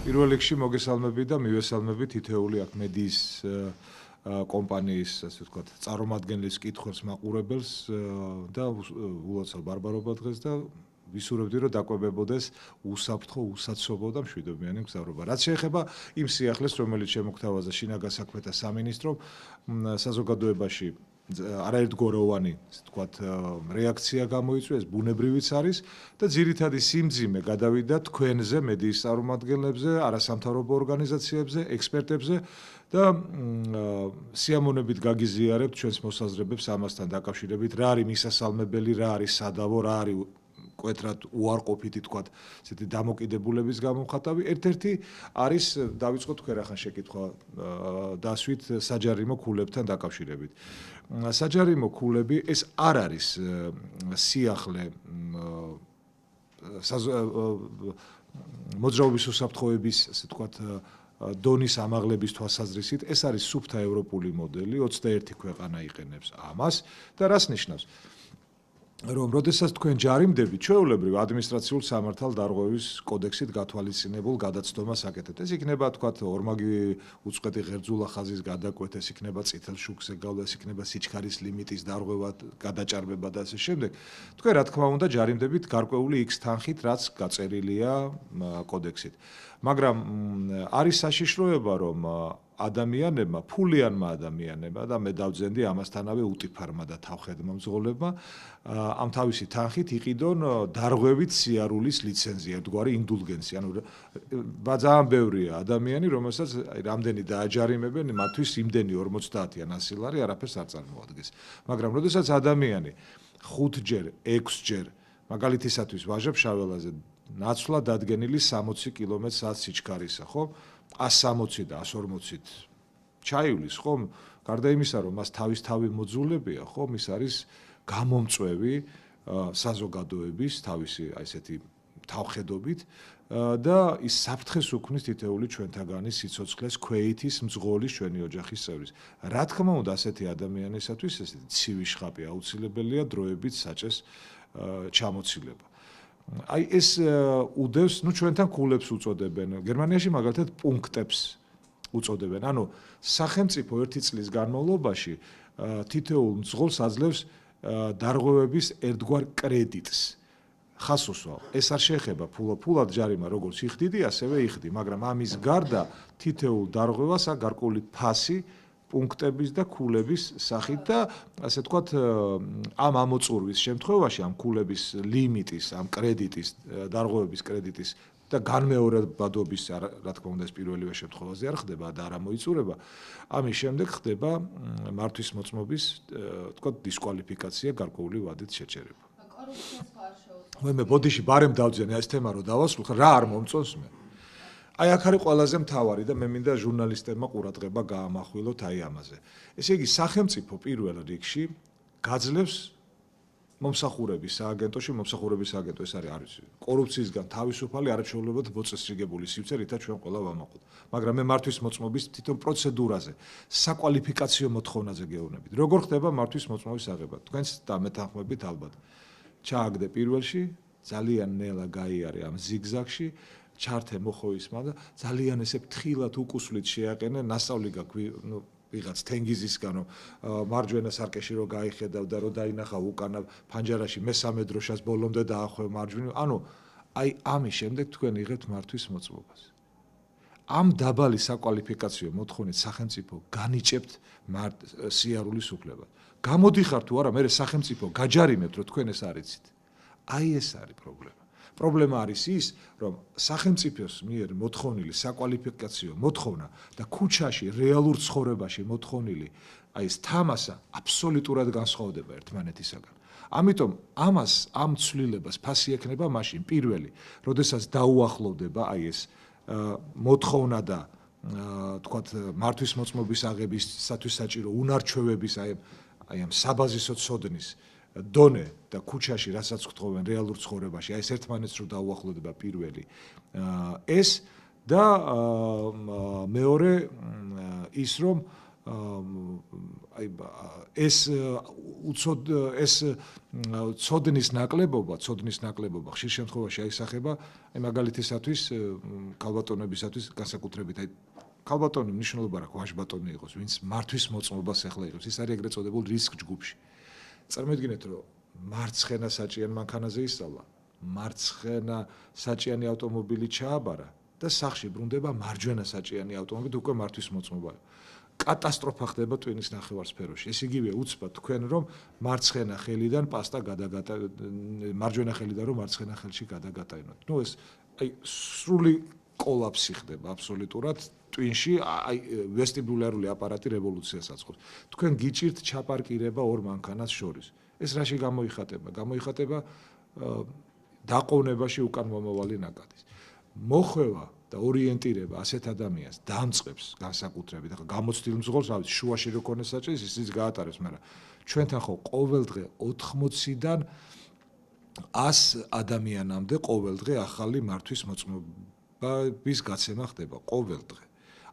პირველ რიგში მოგესალმები და მივესალმები თითეული აქ მედიის კომპანიის, ასე ვთქვათ, წარმომადგენლის კითხვებს მაყურებელს და ულოცავ ბარბარობა დღეს და ვისურვებდი, რომ დაკვებებოდეს უსაფრთხო, უსაცობო და მშვიდობიანი მგზავრობა. რაც შეეხება იმ სიახლეს, რომელიც შემოგთავაზა შინაგან საქმეთა სამინისტრომ, საზოგადოებაში არაერთგვაროვანი, ასე ვთქვათ, რეაქცია გამოიწვია, ეს ბუნებრივიც არის და ძირითადი სიმძიმე გადავიდა თქვენზე, მედიის წარმომადგენლებზე, არასამთავრობო ორგანიზაციებზე, ექსპერტებზე და სიამოვნებით გაგიზიარებთ ჩვენს მოსაზრებებს ამასთან დაკავშირებით, რა არის მისასალმებელი, რა არის სადავო, რა არის კვეთრად უარყოფითი თქვათ, ესეთი დამოკიდებულების გამომხატავი. ერთ-ერთი არის დავიწყოთ თქვენახან შეკითხვა დასვით საჯარიმო ქულებთან დაკავშირებით. საჯარიმო ქულები ეს არ არის სიახლე მოძრაობის უსაფრთხოების, ასე ვთქვათ, დონის ამაღლების თვალსაზრისით, ეს არის სუფთა ევროპული მოდელი, 21 ქვეყანა იყენებს ამას და რას ნიშნავს? რომ როდესაც თქვენ ჯარიმდებით, ჩვეულებრივ ადმინისტრაციულ სამართალ დარღვევის კოდექსით გათვალისწინებულ გადაცდომას აკეთებთ. ეს იქნება თქვათ ორმაგი უწყვეტი ღერძულა ხაზის გადაკვეთა, ეს იქნება წითელ შუქზე გავლა, ეს იქნება სიჩქარის ლიმიტის დარღვევა, გადაჭარბება და ასე შემდეგ. თქვენ რა თქმა უნდა ჯარიმდებით გარკვეული X თანხით, რაც გაწერილია კოდექსით. მაგრამ არის საშიშროება, რომ ადამიანებმა, ფულიანმა ადამიანებმა და მე დავძენდი ამასთანავე უტიფარმა და თავხედმა მძღოლებმა ამ თავისი თანხით იყიდონ დარღვევით სიარულის ლიცენზია, ერთგვარი ინდულგენცია. ანუ ძალიან ბევრია ადამიანი, რომელსაც რამდენი დააჯარიმებენ, მათთვის იმდენი 50-იან ასილარი არაფერს არ წარმოადგენს. მაგრამ როდესაც ადამიანი 5-ჯერ, 6-ჯერ, მაგალითისათვის ვაჟებს შაველაზე ნაცვლად დადგენილი 60 კმ/სთ სიჩქარისა, ხო? 160 და 140-ით ჩაივლის, ხომ? გარდა იმისა, რომ მას თავისთავი მოძულებია, ხომ? ის არის გამომწვევი საზოგადოების თავისი აი ესეთი თავხედობით და ის საფრთხეს უქმნის თითეული ჩვენთაგანი სიცოცხლეს, ქვეითის, მძღოლის ჩვენი ოჯახის წევრის. რა თქმა უნდა, ასეთი ადამიანისათვის ესეთი ცივი შხაპი აუცილებელია დროებით საჭეს ჩამოცილება. აი ეს უდევს, ну ჩვენთან ქულებს უწოდებენ. გერმანიაში მაგალითად პუნქტებს უწოდებენ. ანუ სახელმწიფო ერთი წლის განმავლობაში თითოეულ მძღოლს აძლევს დარღვევების ერთგვარ კრედიტს. ხას უსვავ. ეს არ შეეხება ფულად ჯარიმა როგორც იხდიდი, ასევე იხდი, მაგრამ ამის გარდა თითოეულ დარღვევას აქვს გარკვეული ფასი პუნქტების და ქულების სახით და ასე ვთქვათ ამ ამოწურვის შემთხვევაში ამ ქულების ლიმიტის, ამ კრედიტის, დარღვევების კრედიტის და განმეორებადობის, რა თქმა უნდა, ეს პირველივე შემთხვევაში არ ხდება და არ ამოიწურება. ამის შემდეგ ხდება მართვის მოწმობის, ვთქვათ, დისკვალიფიკაცია, გარკვეული ვადით შეჭერება. კორუფციას ხო არ შეუძლია? მე ბოდიში ბარემ დავძენე ეს თემა რომ დავასრულო, რა არ მომწონს მე? აი აქ არის ყველაზე მთავარი და მე მინდა ჟურნალისტებმა ყურადღება გაამახვილოთ აი ამაზე. ესე იგი, სახელმწიფო პირველ რიგში გაძლევს მომსახურების სააგენტოში, მომსახურების სააგენტო ეს არის კორუფციისგან თავისუფალი, არაჩვეულებრივად მოწესრიგებული სივრცე, რითაც ჩვენ ყველა ვამაყობთ. მაგრამ მე მართვის მოწმობის თვითონ პროცედურაზე, საკვალიფიკაციო მოთხოვნაზე გეუბნებით. როგორ ხდება მართვის მოწმობის აღება? თქვენს დამეთანხმებით ალბათ. ჩააგდე პირველში, ძალიან ნელა გაიარე ამ ზიგზაგში, ჩართე მოხოვისმა და ძალიან ესე ფრთხილად უკუსვლით შეაყენე, ნასწავლი გაქვი, ну ვიღაც თენგიზისგან რომ მარჯვენა სარკეში რო გაიხედავ და რო დაინახავ უკანა ფანჯარაში მესამე დროშას ბოლომდე დაახვევ მარჯვენა. ანუ აი ამის შემდეგ თქვენ იღებთ მართვის მოწმობას. ამ დაბალი საკვალიფიკაციო მოთხოვნით სახელმწიფო განიჭებთ სიარულის უფლებად. გამოდიხარ თუ არა, მე სახელმწიფო გაჯარიმებთ, რომ თქვენ ეს არიცით. აი ეს არის პრობლემა. პრობლემა არის ის, რომ სახელმწიფოს მიერ მოთხოვნილი საკვალიფიკაციო მოთხოვნა და ქუჩაში, რეალურ ცხოვრებაში მოთხოვნილი აი ეს თამასა აბსოლუტურად განსხვავდება ერთმანეთისაგან. ამიტომ ამას, ამ ცვლილებას ფასი ექნება მაშინ პირველი, როდესაც დაუახლოვდება აი ეს მოთხოვნა და თქვათ მართვის მოწმობის აღებისათვის საჭირო უნარჩვევების აი ამ საბაზისო ცოდნის დონე და ქუჩაში რასაც გთხოვენ რეალურ ცხოვრებაში, აი ეს ერთმანეთს რო დაუახლოვდება პირველი ეს და მეორე ის რომ ეს ცოდნის ნაკლებობა ხშირ შემთხვევაში აისახება აი მაგალითისათვის ქალბატონებისათვის განსაკუთრებით აი ქალბატონი მნიშვნელობა რა ვაჟბატონი იყოს ვინც მართვის მოწმობას ახლა იღებს ის არის ეგრეთ წოდებულ რისკ ჯგუფში წარმოიდგინეთ რომ მარცხენა საჭიენ მანქანაზე ისწავლა მარცხენა საჭიანი ავტომობილი ჩააბარა და სახში ბრუნდება მარჯვენა საჭიანი ავტომობილი უკვე მართვის მოწმობა კატასტროფა ხდება ტვინის ნახევარსფეროში. ეს იგივე უცბად თქვენ რომ მარცხენა ხელიდან პასტა გადაგატა მარჯვენა ხელიდან რომ მარცხენა ხელში გადაგატაინოთ. ნუ ეს აი სრული კოლაფსი ხდება აბსოლუტურად ტვინში, აი ვესტიბულარული აპარატი რევოლუციას აწყობს. თქვენ გიჭირთ ჩაპარკირება ორ მანქანას შორის. ეს რაში გამოიხატება? გამოიხატება დაყოვნებაში უკან მომავალი ნაკადის. მოხვევა და ორიენტირება ასეთ ადამიანს დამწყებს განსაკუთრებით. ახლა გამოცდილ მძღოლს, რა ვიცი, შუაში რო ქონეს საჭირის, ისიც გაატარებს, მაგრამ ჩვენთან ხო ყოველდღე 80-დან 100 ადამიანამდე ყოველდღე ახალი მართვის მოწმობის გაცემა ხდება ყოველდღე.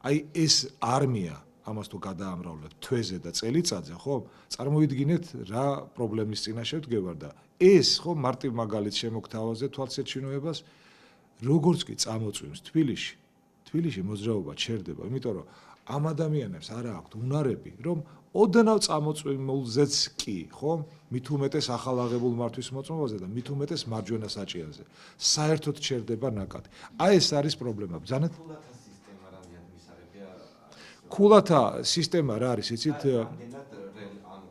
აი ეს არმია ამას თუ გადაამრავლებთ თვეზე და წელიწადზე, ხო? წარმოიდგინეთ რა პრობლემის წინაშე ვდგევარ და ეს ხო მარტივ მაგალითს შემოგთავაზე თვალსაჩინოებას როგორც კი წამოწვიმს თბილისში მოძრაობა ჩერდება, იმიტომ რომ ამ ადამიანებს არა აქვთ უნარები, რომ ოდნავ წამოწვიმულზეც კი, ხო? მით უმეტეს ახალ აღებულ მართვის მოწმობაზე და მით უმეტეს მარჯვენა საჭიანზე. საერთოდ ჩერდება ნაკადი. აი ეს არის პრობლემა. ბრძანეთ? ქულათა სისტემა რა არის, იცით?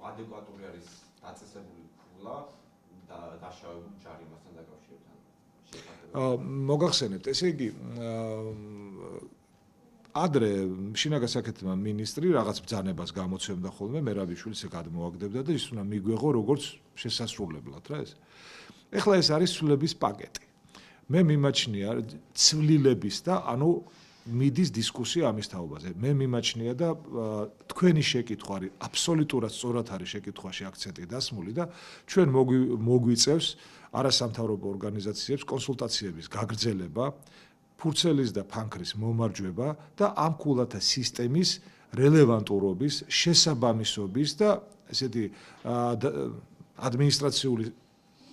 ადეკვატური არის დაწესებული ქულა და დაშავებული ჯარიმასთან დაკავშირებთან. მოგახსენებთ, ესე იგი ადრე შინაგან საქმეთა მინისტრი რაღაც ბრძანებას გამოცემდა ხოლმე მერაბიშვილს გადმოაგდებდა და ის უნდა მიგვეღო როგორც შესასრულებლად რა ეს. ეხლა ეს არის ცვლილების პაკეტი. მე მიმაჩნია ცვლილების და ანუ მიდის დისკუსია ამის თაობაზე. მე მიმაჩნია და თქვენი შეკითხვა არის აბსოლუტურად სწორად არის შეკითხვაში აქცენტი დასმული და ჩვენ მოგვიწევს არასამთავრობო ორგანიზაციებს კონსულტაციების გაგრძელება, ფურცელის და ფანქრის მომარჯვება და ამ ქულათა სისტემის რელევანტურობის, შესაბამისობის და ესეთი ადმინისტრაციული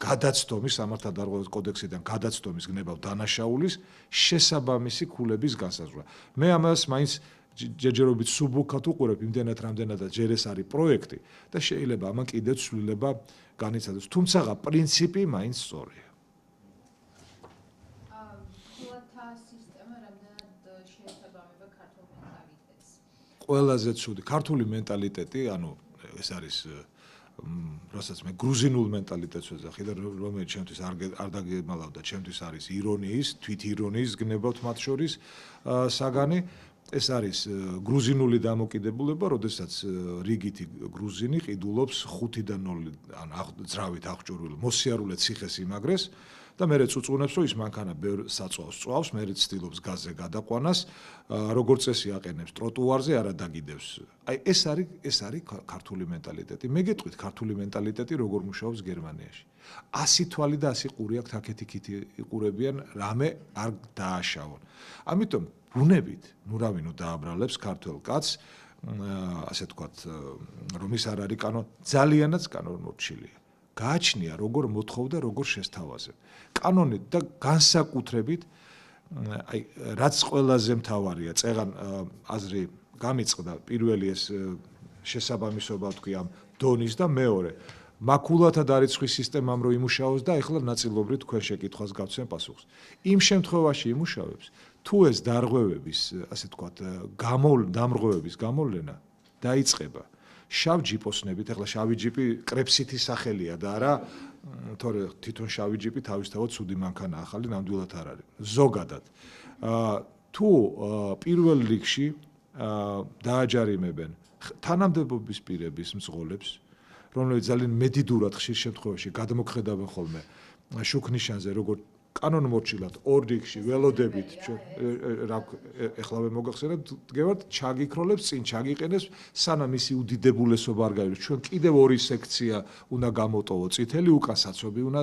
გადაცდომის სამართალდარღვევების კოდექსიდან გადაცდომის გნებავ დანაშაულის შესაბამისი ქულების განსაზღვრა. მე ამას მაინც ჯერჯერობით სუბუქად უყურებ იმდენად რამდენადაც ჯერ ეს არის პროექტი და შეიძლება ამან კიდევ ცვლილება განიცადოს. თუმცა პრინციპი მაინც სწორია. ქულათა სისტემა რამდენად შეესაბამება ქართულ მენტალიტეტს? ყველაზე ცუდი ქართული მენტალიტეტი, ანუ ეს არის რასაც მე გრუზინულ მენტალიტეტს ვეძახი და რომელიც ჩემთვის არ დაგემალავდა, ჩემთვის არის ირონიის, თვითირონიის გნებავთ მათ შორის საგანი. ეს არის გრუზინული დამოკიდებულება, როდესაც რიგითი გრუზინი ყიდულობს 5-დან 0 ან ძრავით აღჭურვილ მოსიარულე ციხე-სიმაგრეს და მერე წუწუნებს, რომ ის მანქანა ბევრ საწვავს წვავს, მერე ცდილობს გაზზე გადაყვანას, როგორც წესი აყენებს ტროტუარზე, არა დაგიდევს. აი ეს არის ქართული მენტალიტეტი. მე გეტყვით ქართული მენტალიტეტი როგორ მუშაობს გერმანიაში. 100 თვალი და 100 ყური აქვს აქეთი-ქითი იყურებიან, რამე არ დააშავონ. ამიტომ ბუნებით, ნუ რავი, ნუ დააბრალებს ქართველ კაცს, ასე თქვათ, რომ ის არ არის ძალიანაც კანონმორჩილია. გააჩნია როგორ მოთხოვ და როგორ შესთავაზებ. კანონით და განსაკუთრებით აი რაც ყველაზე მთავარია, წეღან აზრი გამიწყდა პირველი ეს შესაბამისობა თქვი ამ დონის და მეორე მაკულათა დარიცხვის სისტემამ რო იმუშაოს და ეხლა ნაწილობრივ თქვენ შეკითხვას გავცემ პასუხს. იმ შემთხვევაში იმუშავებს, თუ ეს დარღვევების, ასე თქვათ, დამრღვევების გამოვლენა დაიწყება შავ ჯიპოსნებით, ეხლა შავი ჯიპი კრეფსითი სახელია და არა, თორე თვითონ შავი ჯიპი თავისთავად ცუდი მანქანა ახალი ნამდვილად არ არის. ზოგადად, თუ პირველ რიგში დააჯარიმებენ თანამდებობის პირების მძღოლებს, რომლებიც ძალიან მედიდურად ხშირ შემთხვევაში გადმოგხედავენ ხოლმე შუქნიშანზე, როგორც კანონმორჩილად ორ რიგში ველოდებით, ეხლავე მოგახსენებთ, დგევართ, ჩაგიქროლებს, წინ ჩაგიყენებს, სანამ ისი უდიდებულესობა არ გაივლის. ჩვენ კიდევ ორი სექცია უნდა გამოტოვო, წითელი უკან საცობი უნდა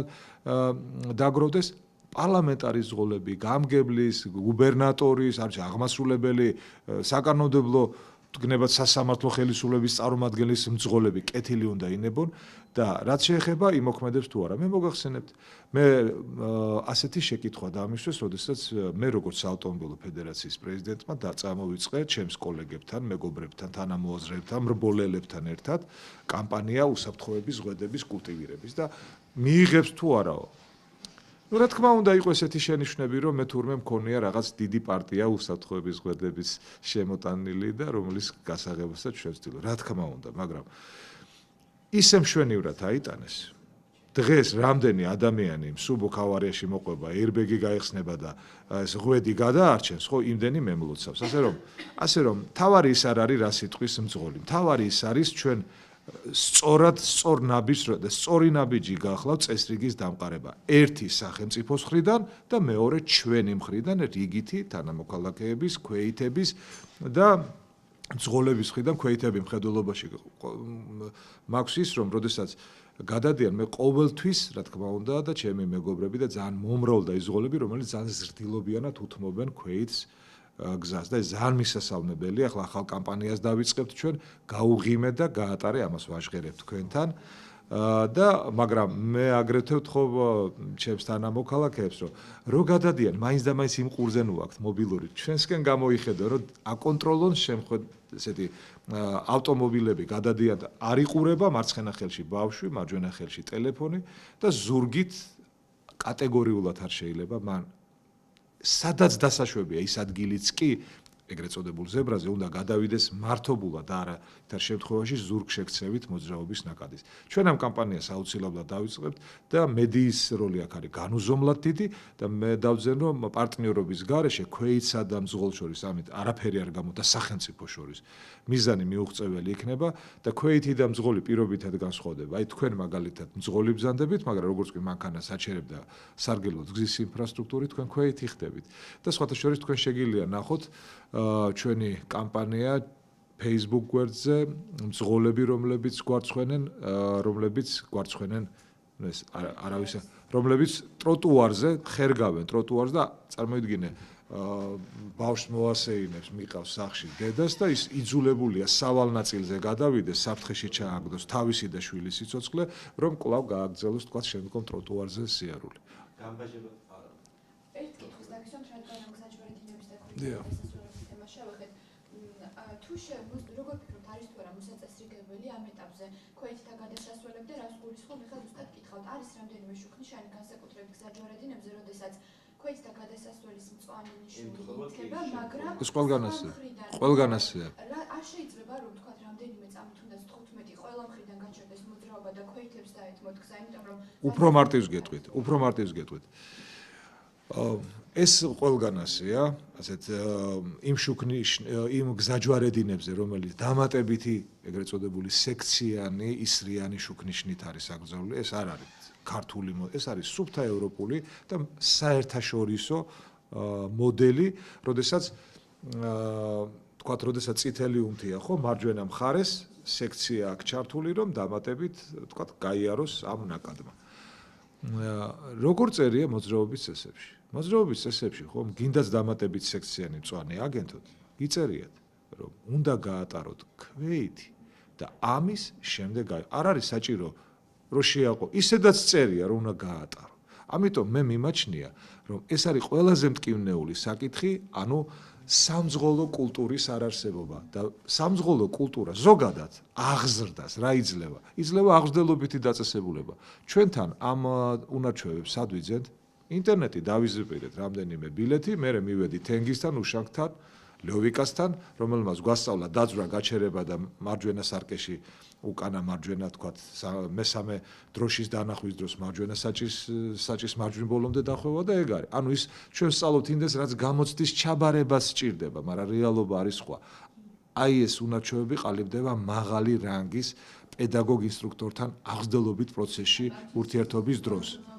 დაგროვდეს. პარლამენტარის ზღოლები, გამგებლის, გუბერნატორის, აღმასრულებელი, საკანონმდებლო გნებად სასამართლო ხელისუფლების წარმომადგენლის მძღოლები კეთილი უნდა ინებონ და რაც შეეხება იმოქმედებს თუ არა. მე მოგახსენებთ, მე ასეთი შეკითხვა დამისვეს, როდესაც მე როგორც საავტომობილო ფედერაციის პრეზიდენტმა წამოვიწყე ჩემს კოლეგებთან, მეგობრებთან, თანამოაზრეებთან, მრბოლელებთან ერთად კამპანია უსაფრთხოების ზღვედების კულტივირების და მიიღებს თუ არაო. Ну, რა თქმა უნდა, იყო ესეთი შენიშვნები, რომ მე თურმე მქონია რაღაც დიდი პარტია უსაფრთხოების ზღვედების შემოტანილი და რომლის გასაღებასაც ჩვენ ვცდილობ. რა თქმა უნდა, მაგრამ ისე მშვენივრად აიტანეს. დღეს რამდენი ადამიანი მსუბუქ ავარიაში მოყვება, airbag-ი გაიხსნება და ეს ზღვედი გადაარჩენს, ხო, იმდენი მემლოცავს. ასე რომ, თავარი ის არ არის რა სიტყვის მძღოლი. თავარი ის არის ჩვენ სწორად სწორ ნაბიჯს და სწორი ნაბიჯი გახლავთ წესრიგის დამყარება. ერთი სახელმწიფოს მხრიდან და მეორე ჩვენი მხრიდან რიგითი თანამოქალაქეების, ქვეითების და მძღოლების მხრიდან ქვეითები მხედველობაში მაქვს ის, რომ როდესაც გადადიან მე ყოველთვის, რა თქმა უნდა, და ჩემი მეგობრები და ძალიან მომრავლ და ის ზღოლები, რომელიც ძალიან ზრდილობიანად უთმობენ ქვეითს გზას და ძალიან მისასალმებელი. ახლა ახალ კამპანიას დავიწყებთ ჩვენ, გაუღიმეთ და გაატარე ამას ვაჟღერებთ თქვენთან. და მაგრამ მე აგრეთვე ვთხოვ ჩემს თანამოქალაქეებს, რომ რო გადადიან, მაინც და მაინც იმ ყურზე ნუ აქვთ მობილური, ჩვენსკენ გამოიხედო, რომ აკონტროლონ ესეთი ავტომობილები გადადიან და არ იყურება მარცხენა ხელში ბავშვი, მარჯვენა ხელში ტელეფონი და ზურგით კატეგორიულად არ შეიძლება მან სადაც დასაშვებია ის ადგილიც კი ეგრეთ წოდებულ ზებრაზე უნდა გადავიდეს მართობულად და არა თარ შემთხვევაში ზურგშექცევით მოძრაობის ნაკადის. ჩვენ ამ კამპანიას აუცილებლად დავიწყებთ და მედიის როლი აქ არის განუზომლად დიდი და მე დავძენ რომ პარტნიორობის გარეშე ქვეითსა და მძღოლ შორის ამით არაფერი არ გამოდა სახელმწიფო შორის. მიზანი მიუღწეველი იქნება და ქვეითი და მძღოლი პირობითად განსხვავდება. აი თქვენ მაგალითად მძღოლი ბრძანდებით, მაგრამ როგორც კი მანქანა საჩერებდა სარგებლოდ გზის ინფრასტრუქტურით თქვენ ქვეითი ხდებით. და სხვათა შორის თქვენ შეგიძლია ნახოთ ჩვენი კამპანია Facebook გვერდზე მძღოლები რომლებიც გვარცხვენენ ეს არავის რომლებიც ტროტუარზე ხერგავენ ტროტუარს და წარმოიდგინე ბავშვს მოასეინებს მიყავს სახში დედას და ის იძულებულია სავალ ნაწილზე გადავიდეს საფრთხეში ჩააგდოს თავისი და შვილის სიცოცხლე რომ კვლავ გააგრძელოს თქვა შემდგომ ტროტუარზე სიარული. გამბაჟებად არა. ერთ კითხვის დაგისვამთ რადგან ამ გზაჯვარედინების და ქორწინების შევეხეთ თუ როგორ ფიქრობთ არის თუ არა მოსაწესრიგებელი ამ ეტაპზე ქვეითთა გადასასვლელები და რას გულისხმობ ეხლა ზუსტად კითხავთ არის რამდენიმე შუქნიშანი განსაკუთრებით გზაჯვარედინებზე როდესაც ქვეითთა გადასასვლელის მწვანე ნიშნული იქნება მაგრამ ეს ყველგან ასეა არ შეიძლება რომ თქვა რამდენიმე წამი თუნდაც 15 ყველა მხრიდან გაჩერდეს მოძრაობა და ქვეითებს დაეთმოთ გზა იმიტომ რომ უფრო მარტივს გეტყვით ეს ყველგან ასეა, ასეთ იმ გზაჯვარედინებზე, რომელიც დამატებითი, ეგრეთ წოდებული სექციანი, ისრიანი შუქნიშნით არის აკრძალული, ეს არ არის ქართული, ეს არის სუფთა ევროპული და საერთაშორისო მოდელი, როდესაც თქვათ, როდესაც წითელი უნთია, ხო, მარჯვენა მხარეს სექცია აქვს ჩართული, რომ დამატებით, თქვათ, გაიაროს ამ ნაკადმა. როგორ წერია მოძრაობის წესებში? მოძრაობის წესებში ხომ გინდაც დამატებით სექციანი მწვანე აგენტოთ, გიწერიათ, რომ უნდა გაატაროთ ქვეითი და ამის შემდეგ არ არის საჭირო რომ შეაყო, ისედაც წერია რომ უნდა გაატარო. ამიტომ მე მიმაჩნია, რომ ეს არის ყველაზე მტკივნეული საკითხი, ანუ სამძღოლო კულტურის არარსებობა და სამძღოლო კულტურა ზოგადად აღზრდას რა იძლევა? იძლევა აღზრდელობითი დაწესებულება. ჩვენთან ამ უნარჩვევებს სად ვიძენთ? ინტერნეტი დავიზრდეთ რამდენიმე ბილეთი, მე მივედი თენგისთან, უშანქთან, ლევიკასთან, რომელმაც გვასწავლა დაძვრა, გაჩერება და მარჯვენა სარკეში უკანა მარჯვენა თქვათ მესამე დროშის დანახვის დროს მარჯვენა საჭის მარჯვენა ბოლომდე დახვევა და ეგ არის. ანუ ის ჩვენ ვსწავლობთ ინდეს რაც გამოცდის ჩაბარებას სჭირდება, მაგრამ რეალობა არის სხვა. აი ეს უნარჩვევები ყალიბდება მაღალი რანგის პედაგოგ ინსტრუქტორთან აღზრდელობით პროცესში ურთიერთობის დროს.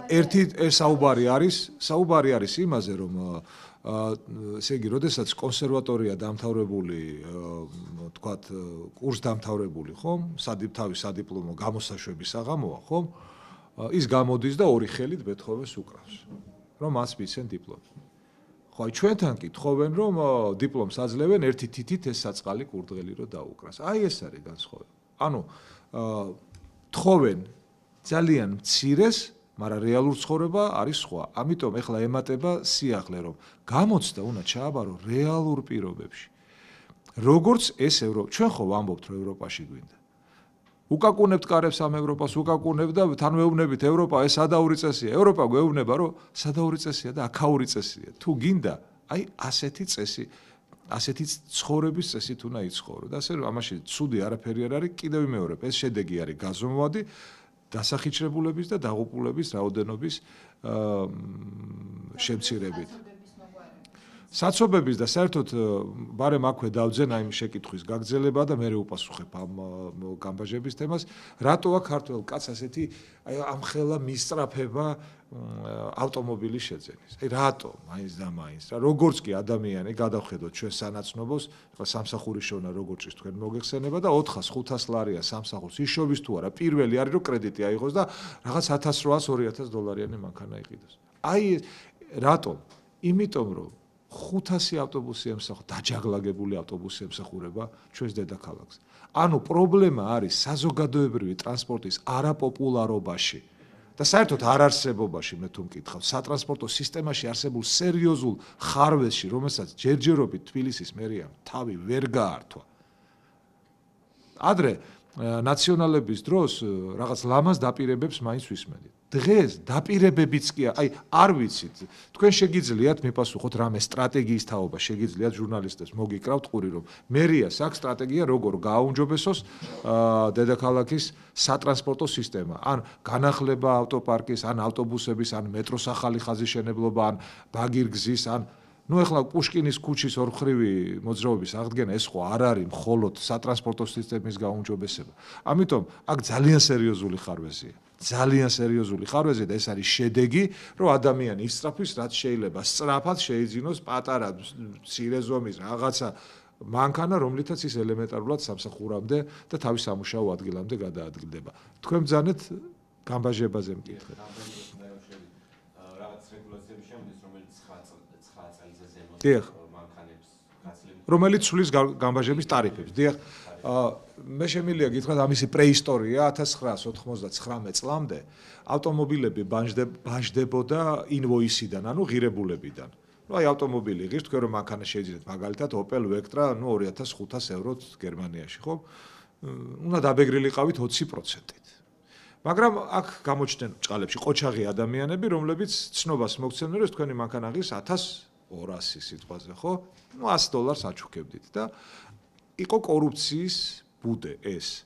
ერთი საუბარი არის იმაზე, რომ ესე იგი, როდესაც კონსერვატორია დამთავრებული, თქვათ, კურს დამთავრებული, ხომ? თავის სადიპლომო გამოსაშვების საღამოა, ხომ? ის გამოდის და ორი ხელით ბეთჰოვენს უკრავს, რომ მას მიცენ დიპლომი. ხო, აი ჩვენთან კი თხოვენ რომ დიპლომს აძლევენ ერთი თითით ეს საწყალი კურდღელი რო დაუკრას. აი ეს არის განსხვავება. ანუ თხოვენ ძალიან მცირეს, მაგრამ რეალურ ცხოვრება არის სხვა. ამიტომ ეხლა ემატება სიახლე რომ გამოცდა უნდა ჩააბარო რეალურ პირობებში. როგორც ეს ჩვენ ხო ვამბობთ რომ ევროპაში გვინდა. უკაკუნებთ კარებს ამ ევროპას, უკაკუნებთ და თან ვეუბნებით ევროპა ეს სადაური წესია. ევროპა გვეუბნება რომ სადაური წესია და აქაური წესია. თუ გინდა, აი ასეთი წესი, ასეთი ცხოვრების წესით უნდა იცხოვრო. და ასე რომ ამაში ცუდი არაფერი არ არის, კიდევ ვიმეორებ, ეს შედეგი არის გაზომვადი დასახიჩრებულების და დაღუპულების რაოდენობის შემცირებით. საცობების და საერთოდ ბარემ აქვე დავძენ აი შეკითხვის გაგრძელება და მე უპასუხებ ამ გამბაჟების თემას, რატოა ქართველ კაცს ასეთი აი ამხელა მისწრაფება ავტომობილის შეძენის. აი რატო? მაინც და მაინც. რა როგორც კი ადამიანი გადავხედოთ ჩვენ სანაცნობოს, სამსახურის შოვნა როგორც ის თქვენ მოგეხსენება და 400-500 ლარია სამსახურს იშოვის თუ არა, პირველი არის რომ კრედიტი აიღოს და რაღაც 1800-2000 მანქანა იყიდოს. აი რატო? იმიტომ რომ 500 ავტობუსი ემსახურება, დაჯაგლაგებული ავტობუსი ემსახურება ჩვენს დედაქალაქს. ანუ პრობლემა არის საზოგადოებრივი ტრანსპორტის არაპოპულარობაში და საერთოდ არარსებობაში, მე თუ მკითხავ, სატრანსპორტო სისტემაში არსებულ სერიოზულ ხარვესში, რომელსაც ჯერჯერობით თბილისის მერიამ თავი ვერ გაართვა. ადრე ნაციონალების დროს რაღაც ლამაზ დაპირებებს მაინც ვისმენდით. დღეს დაპირებებიც კი აი არ ვიცით. თქვენ შეგიძლიათ მიპასუხოთ რამე სტრატეგიის თაობა, შეგიძლიათ ჟურნალისტებს მოგიკრავთ ყური რომ მერიას აქვს სტრატეგია როგორ გააუმჯობესოს დედაქალაქის სატრანსპორტო სისტემა. ან განახლება ავტოპარკის, ან ავტობუსების, ან მეტროს ახალი ხაზის შენებლობა, ან ბაგირგზის, ან ნუ ეხლა პუშკინის ქუჩის ორხრივი მოძრაობის აღდგენა ეს ხო არ არის მხოლოდ სატრანსპორტო სისტემის გაუმჯობესება. ამიტომ აქ ძალიან სერიოზული ხარვეზია. ძალიან სერიოზული ხარვეზია და ეს არის შედეგი, რომ ადამიანი ისწრაფვის, რაც შეიძლება სწრაფად შეიძინოს პატარა მცირე ზომის რაღაცა მანქანა, რომლითაც ის ელემენტარულად სამსახურამდე და თავის სამუშაო ადგილამდე გადაადგილდება. თქვენ ბრძანეთ გამბაჟებაზე მკითხეთ. რაღაც რეგულაციები შემოდის, რომელიც 9 წელიწადზე ზემოთ დიახ. მანქანებს გაცილებით რომელიც ცვლის გამბაჟების ტარიფებს. დიახ. მე შემიძლია გითხრათ ამისი პრეისტორია 1999 წლამდე ავტომობილები ბაჟდებოდა ინვოისიდან, ანუ ღირებულებიდან. ნუ აი ავტომობილი იღებს, თქვენ რომ მანქანა შეიძინეთ, მაგალითად Opel Vectra, ნუ 2500 ევროთ გერმანიაში, ხო? უნდა დაბეგრილიყავით 20%-ით. მაგრამ აქ გამოჩნდნენ ჭყალებში ყოჩაღი ადამიანები, რომლებიც ცნობას მოგცემდნენ, რომ თქვენი მანქანა ღირს 1200 სიტყვაზე, ხო? ნუ $100 აჩუქებდით და იყო კორუფციის ბუდე ეს.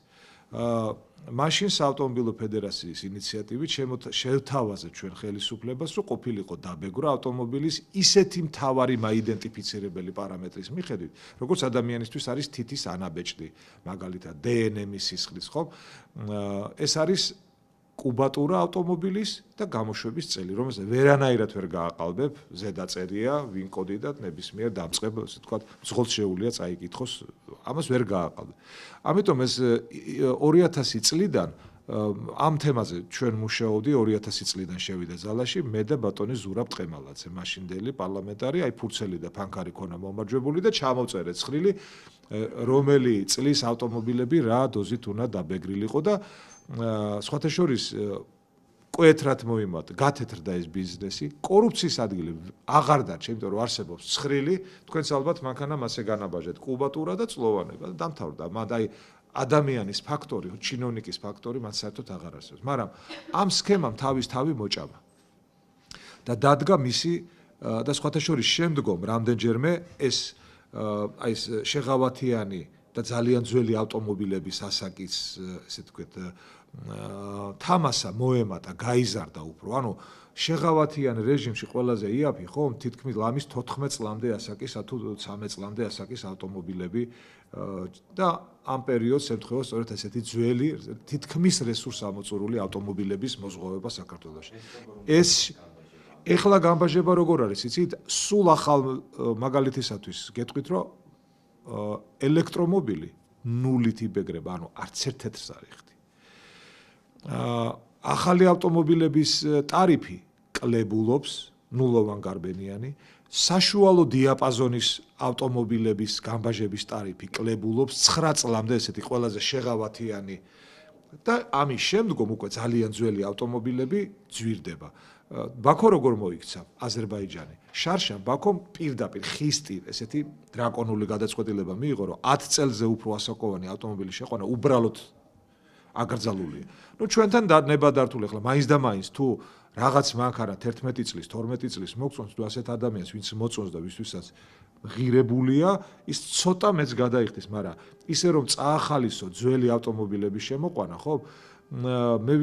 მაშინ საავტომობილო ფედერაციის ინიციატივით შევთავაზეთ ჩვენ ხელისუფლებას, რომ ყოფილიყო დაბეგრვა ავტომობილის ისეთი მთავარი მაიდენტიფიცირებელი პარამეტრის მიხედვით, როგორც ადამიანისთვის არის თითის ანაბეჭდი, მაგალითად DNM-ის სისხლის, ხო? ეს არის კუბატურა ავტომობილის და გამოშვების წელი, რომელსაც ვერანაირად ვერ გააყალბებ, ზედაწერია, ვინ კოდი და ნებისმიერ დამწყებ, ასე ვთქვათ, მძღოლს შეუძლია წაიკითხოს, ამას ვერ გააყალბებ. ამიტომ ეს 2000 წლიდან ამ თემაზე ჩვენ მუშაობდი 2000 წლიდან შევიდა ზალაში მე და ბატონი ზურაბ ტყემალაძე, მაშინდელი პარლამენტარი, აი ფურცელი და ფანქარი ქონა მომარჯვებული და ჩამოვწერეთ ცხრილი, რომელი წლის ავტომობილები რა დოზით უნდა დაბეგრილიყო და სხვათა შორის კვეთრად მოიმატა, გათეთრდა ეს ბიზნესი, კორუფციის ადგილი აღარ დარჩა, იმიტომ რომ არსებობს ცხრილი, თქვენც ალბათ მანქანა მასე განაბაჟეთ, კუბატურა და წლოვანება და დამთავრდა. აი ადამიანის ფაქტორი, ჩინოვნიკის ფაქტორი მათ საერთოდ აღარ არსებობს. მაგრამ ამ სქემამ თავი მოჭამა. და დადგა მისი და სხვათა შორის შემდგომ რამდენჯერმე ეს აი ეს შეღავათიანი და ძალიან ძველი ავტომობილების ასაკის, ესე ვთქვით, თამასა მოემატა, გაიზარდა უფრო. ანუ შეღავათიან რეჟიმში ყველაზე იაფი, ხო, თითქმის ლამის 14 წლამდე ასაკის, თუ 13 წლამდე ასაკის ავტომობილები და ამ პერიოდს ემთხვევა სწორედ ესეთი ძველი, თითქმის რესურს ამოწურული ავტომობილების მოზღოვება საქართველოში. ეს ეხლა გამბაჟება როგორ არის, იცით? სულ ახალ მაგალითისათვის გეტყვით, რომ ელექტრომობილი ნულით იბეგრება, ანუ არც ერთ თეთრს არ იხდი. ახალი ავტომობილების ტარიფი კლებულობს, ნულოვან გარბენიანი, საშუალო დიაპაზონის ავტომობილების გამბაჟების ტარიფი კლებულობს 9 წლამდე ესეთი ყველაზე შეღავათიანი და ამის შემდგომ უკვე ძალიან ძველი ავტომობილები ძვირდება. ბაქო როგორ მოიქცა აზერბაიჯანი? შარშან ბაქომ პირდაპირ ხისტი ესეთი დრაკონული გადაწყვეტილება მიიღო, რომ 10 წელზე უფრო ასაკოვანი ავტომობილის შეყვანა უბრალოდ აკრძალულია. ნუ ჩვენთან ნებადართული ახლა მაინც და მაინც თუ რაღაც მანქანა 11 წლის, 12 წლის მოგწონს, თუ ასეთ ადამიანს ვინც მოწონს და ვისთვისაც ღირებულია, ის ცოტა მეც გადაიხდის, მაგრამ ისე რომ წაახალისო ძველი ავტომობილების შემოყვანა, ხო? მე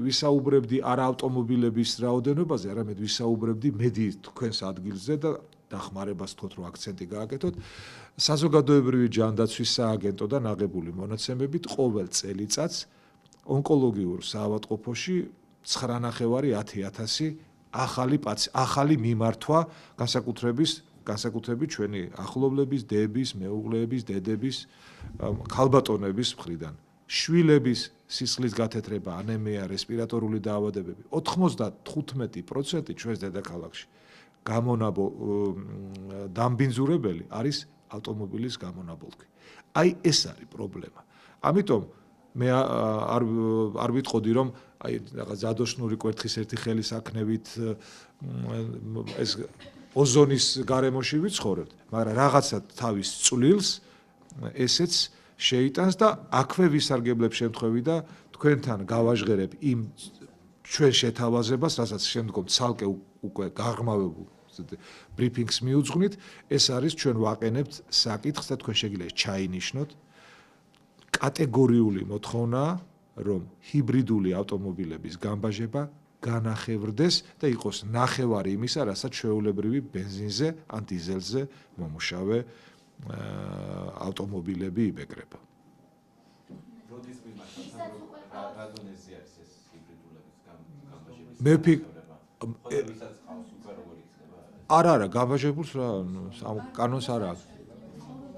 ვისაუბრებდი არა ავტომობილების რაოდენობაზე, არამედ ვისაუბრებდი მედიის თქვენს ადგილზე და დახმარებას თქვით, რომ აქცენტი გააკეთოთ. საზოგადოებრივი ჯანდაცვის სააგენტო და ნაღებული მონაცემებით ყოველ წელიწადს ონკოლოგიურ საავადმყოფოში 9,5-10,000 ახალი მიმართვა განსაკუთრებით ჩვენი ახლობლების, დეების, მეუღლეების, დედების, ქალბატონების მხრიდან. შვილების სისხლის გათეთრება, ანემია, რესპირატორული დაავადებები 95% ჩვენს დედაქალაქში დამბინძურებელი არის ავტომობილის გამონაბოლქვი. აი ეს არის პრობლემა. ამიტომ მე არ ვიტყოდი რომ აი რაღაც ზადოშნური კვერთხის ერთი ხელის აქნევით ეს ოზონის გარემოში ვიცხოვრებთ, მაგრამ რაღაცა თავის წვლილს ესეც შეიტანს და აქვე ვისარგებლებ შემთხვევი და თქვენთან გავაჟღერებ იმ ჩვენ შეთავაზებას, რასაც შემდგომ ცალკე უკვე გაღრმავებულ ბრიფინგს მიუძღვნით, ეს არის ჩვენ ვაყენებთ საკითხს და თქვენ შეგიძლიათ ჩაინიშნოთ კატეგორიული მოთხოვნა, რომ ჰიბრიდული ავტომობილების გამბაჟება განახევრდეს და იყოს ნახევარი იმისა, რასაც ჩვეულებრივი ბენზინზე ან დიზელზე მომუშავე ავტომობილები იბეგრება. როდის მიმართოთ რა დონეზე არის ეს ჰიბრიდულების გამბაჟების? მე არა, გამბაჟებულს რა, ამ კანონს არა აქვს.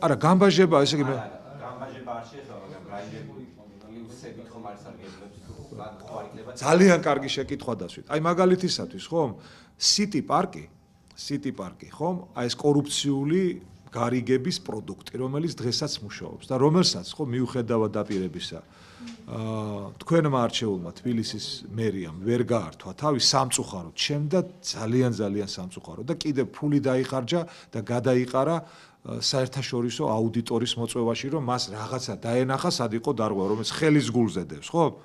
არა, გამბაჟება, ესე იგი გამბაჟება არ შეეხება, მაგრამ რაიმები ლივსებით ხომ არის სარგებლებს თუ რა იქნება? ძალიან კარგი შეკითხვა დასვით. აი მაგალითისათვის, ხომ, სიტი პარკი, ხომ, აი ეს კორუფციული გარიგების პროდუქტი, რომელიც დღესაც მუშაობს და რომელსაც ხო მიუხედავად დაპირებისა თქვენმა არჩეულმა თბილისის მერიამ ვერ გაართვა თავი სამწუხაროდ, შემდა ძალიან სამწუხაროდ და კიდევ ფული დაიხარჯა და გადაიყარა საერთაშორისო აუდიტორის მოწვევაში, რომ მას რაღაცა დაენახა, სად იყო დარღვა, რომელიც ხელის გულზე დევს, ხო?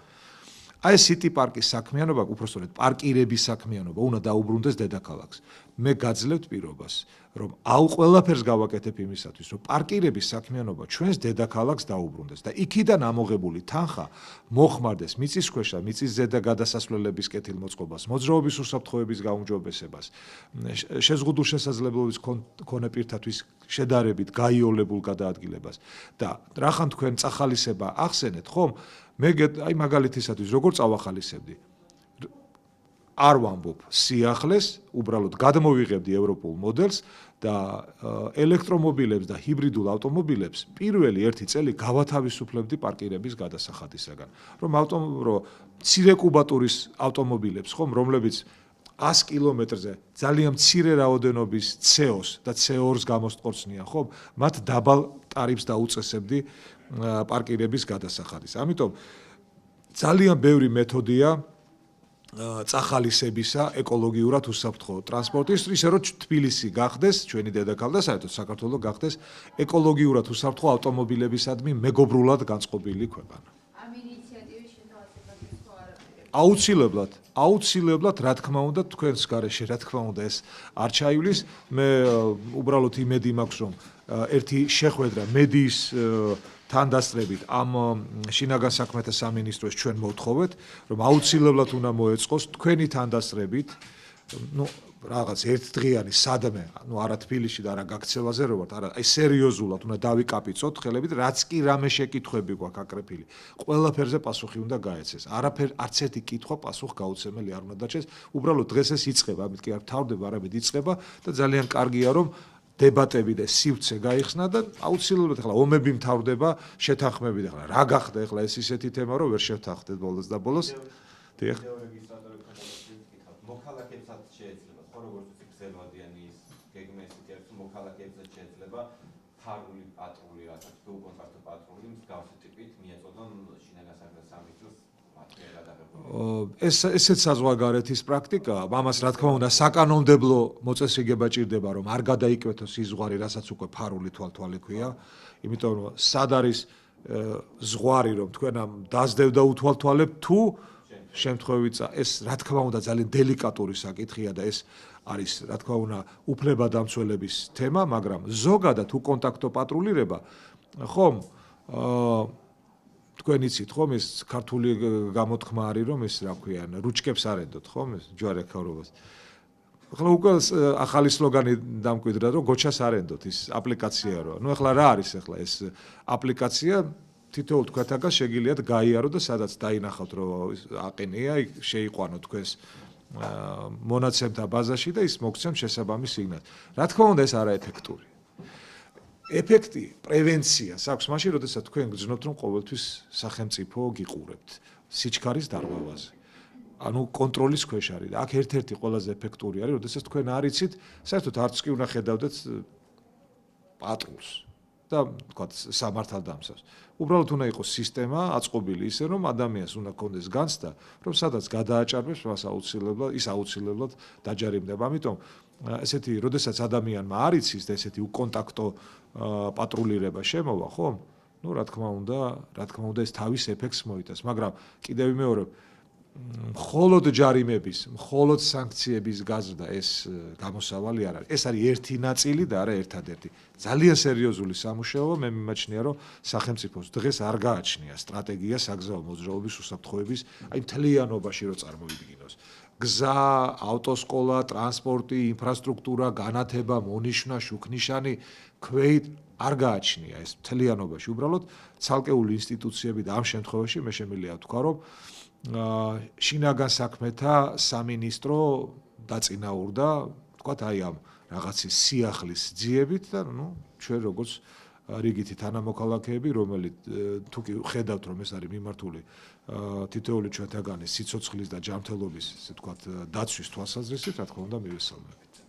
აი ეს სიტი პარკის საქმიანობა, უпростоრედ პარკირების საქმიანობა უნდა დაუბრუნდეს დედაქალაქს. მე გაძლევთ პირობას, რომ ყველაფერს გავაკეთებ იმისათვის, რომ პარკირების საქმიანობა ჩვენს დედაქალაქს დაუბრუნდეს და იქიდან ამოღებული თანხა მოხმარდეს მიწისქვეშა, მიწისზედა გადასასვლელების კეთილმოწყობას, მოძრაობის უსაფრთხოების გაუმჯობესებას, შეზღუდულ შესაძლებლობის მქონე პირთათვის შედარებით გაიოლებულ გადაადგილებას და რახან თქვენ წახალისება ახსენეთ, ხომ? მე აი მაგალითისათვის როგორ წავახალისებდი? არ ვამბობ სიახლეს, უბრალოდ გადმოვიღებდი ევროპულ მოდელს და ელექტრომობილებს და ჰიბრიდულ ავტომობილებს პირველი 1 წელი გავათავისუფლებდი პარკირების გადასახადისაგან. რომ მცირე კუბატურის ავტომობილებს, ხომ, რომლებიც 100 კილომეტრზე ძალიან მცირე რაოდენობის CO-ს და CO2-ს გამოსტყორცნიან, ხომ, მათ დაბალ ტარიფს დაუწესებდი პარკირების გადასახადის. ამიტომ ძალიან ბევრი მეთოდია წახალისებისა ეკოლოგიურად უსაფრთხო ტრანსპორტის, ისე რომ თბილისი გახდეს, ჩვენი დედაქალაქი და საერთოდ საქართველო გახდეს ეკოლოგიურად უსაფრთხო ავტომობილებისადმი მეგობრულად განწყობილი ქვეყანა. ამ ინიციატივის შეთავაზება აუცილებლად, რა თქმა უნდა, თქვენს გარეშე, რა თქმა უნდა, ეს არ ჩაივლის. მე უბრალოდ იმედი მაქვს, რომ ერთი შეხვედრა მედიის თანდასწრებით ამ შინაგან საქმეთა სამინისტროს ჩვენ მოვთხოვეთ, რომ აუცილებლად უნდა მოეწყოს თქვენი თანდასწრებით, რაღაც ერთდღიანი სადმე, არა თბილისში და არა გაქცევაზე რო ვართ, არა, აი სერიოზულად უნდა დავიკაპიცოთ ხელებით, რაც კი რამე შეკითხვები გვაქვს აკრეფილი. ყველაფერზე პასუხი უნდა გაეცეს. არც ერთი კითხვა პასუხ გაუცემელი არ უნდა დარჩეს. უბრალოდ დღეს ეს იწყება, ამით კი არ თავდება, არამედ იწყება და ძალიან კარგია, რომ დებატები და სივრცე გაიხსნა და აუცილებლად ახლა ომები მთავრდება, შეთანხმებით ახლა რა გახდა ახლა ეს ისეთი თემა, რომ ვერ შევთანხმდეთ ბოლოს და ბოლოს. დიახ. მოქალაქეებსაც შეიძლება ხო როგორც ვთქვი გზელვადიანი ის გეგმა ისეთი არის რომ მოქალაქეებსაც შეიძლება ფარული პატრული რასაც თუ კონტრაქტო პატრული მსგავსი ტიპით მიეწოდონ შინაგან საქმეთა სამინისტროს ესეც საზღვარგარეთის პრაქტიკაა. ამას რა თქმა უნდა საკანონმდებლო მოწესრიგება ჭირდება, რომ არ გადაიკვეთოს ის ზღვარი, რასაც უკვე ფარული თვალთვალი ქვია. იმიტომ რომ სად არის ზღვარი, რომ თქვენ ამ დაძდევდა უთვალთვალებთ თუ შემთხვევით ეს რა თქმა უნდა ძალიან დელიკატური საკითხია და ეს არის რა თქმა უნდა უფლებადამცველების თემა, მაგრამ ზოგადად უკონტაქტო პატრულირება ხომ თქვენ იცით ხომ ეს ქართული გამოთქმა არის რომ ეს რა ქვია რუჩკებს არენდოთ ხომ ეს ჯვარექაურობას ახლა უკვე ახალი სლოგანი დამკვიდრა რომ გოჩას არენდოთ ის აპლიკაცია რო ნუ ახლა რა არის ახლა ეს აპლიკაცია თითოეულ თქვენთაგან შეგიძლიათ გაიარო და სადაც დაინახავთ რომ აყენია იქ შეიყვანო თქვენს მონაცემთა ბაზაში და ის მოგცემ შესაბამის სიგნალს რა თქმა უნდა ეს არაეფექტური ეფექტი პრევენციას აქვს მაშინ როდესაც თქვენ გძნობთ რომ ყოველთვის სახელმწიფო გიყურებთ სიჩქარის დარღვევაზე ანუ კონტროლის ქვეშ არის და აქ ერთ-ერთი ყველაზე ეფექტური არის როდესაც თქვენ არ იცით საერთოდ არც კი უნდა ხედავდეთ პატრულს და თქვა სამართალდამცავს უბრალოდ უნდა იყოს სისტემა აწყობილი ისე რომ ადამიანს უნდა კონდეს განცდა რომ სადაც გადააჭარბებს მას აუცილებლად დაჯარიმდება ამიტომ ესეთი როდესაც ადამიანმა არ იცის და ესეთი უკონტაქტო პატრულირება შემოვა ხომ ну რა თქმა უნდა ეს თავის ეფექტს მოიტანს მაგრამ კიდევ ვიმეორებ მხოლოდ ჯარიმების მხოლოდ სანქციების გაზრდა ეს გამოსავალი არ არის ეს არის ერთი ნაწილი და არა ერთადერთი ძალიან სერიოზული სამუშაოა მე მიმაჩნია რომ სახელმწიფოს დღეს არ გააჩნია სტრატეგია საგზაო მოძრაობის უსაფრთხოების აი მთლიანობაში რო წარმოვიდგინოს გზა, ავტოსკოლა, ტრანსპორტი, ინფრასტრუქტურა, განათება, მონიშნა, შუქნიშანი, ქვეით არ გააჩნია ეს მთლიანობაში. უბრალოდ ცალკეული ინსტიტუციები და ამ შემთხვევაში მე შემიძლია ვთქვა, რომ შინაგან საქმეთა სამინისტრო დაწინაურდა, თქვათ აი ამ რაღაცის სიახლის ძიებით და ნუ ჩვენ როგორც რიგითი თანამოქალაქეები, რომელიც თუ კი ხედავთ რომ ეს არის მიმართული თითოეული ჩვენთაგანი სიცოცხლის და ჯანმრთელობის, ასე ვთქვათ, დაცვის თვალსაზრისით, რა თქმა უნდა, მივესალმებით.